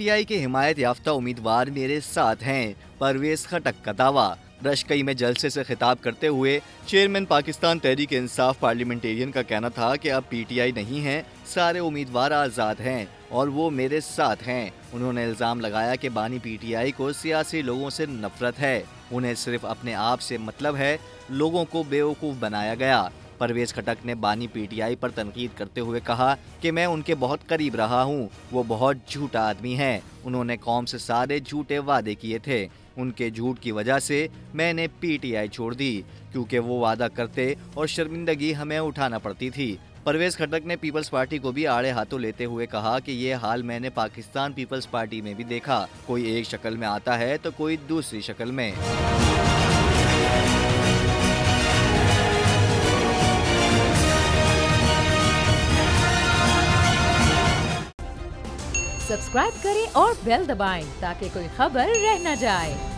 PTI के हिमायत याफ्ता उम्मीदवार मेरे साथ हैं, परवेज खटक का दावा। रशकई में जलसे से खिताब करते हुए चेयरमैन पाकिस्तान तहरीक इंसाफ पार्लियामेंटेरियन का कहना था कि अब पीटीआई नहीं है, सारे उम्मीदवार आज़ाद हैं और वो मेरे साथ हैं। उन्होंने इल्ज़ाम लगाया कि बानी पीटीआई को सियासी लोगों से नफरत है, उन्हें सिर्फ अपने आप से मतलब है, लोगों को बेवकूफ़ बनाया गया। परवेज खटक ने बानी पीटीआई पर तनकीद करते हुए कहा कि मैं उनके बहुत करीब रहा हूं, वो बहुत झूठा आदमी है। उन्होंने कौम से सारे झूठे वादे किए थे, उनके झूठ की वजह से मैंने पीटीआई छोड़ दी क्योंकि वो वादा करते और शर्मिंदगी हमें उठाना पड़ती थी। परवेज खटक ने पीपल्स पार्टी को भी आड़े हाथों लेते हुए कहा कि ये हाल मैंने पाकिस्तान पीपल्स पार्टी में भी देखा, कोई एक शक्ल में आता है तो कोई दूसरी शक्ल में। सब्सक्राइब करें और बेल दबाएं ताकि कोई खबर रह न जाए।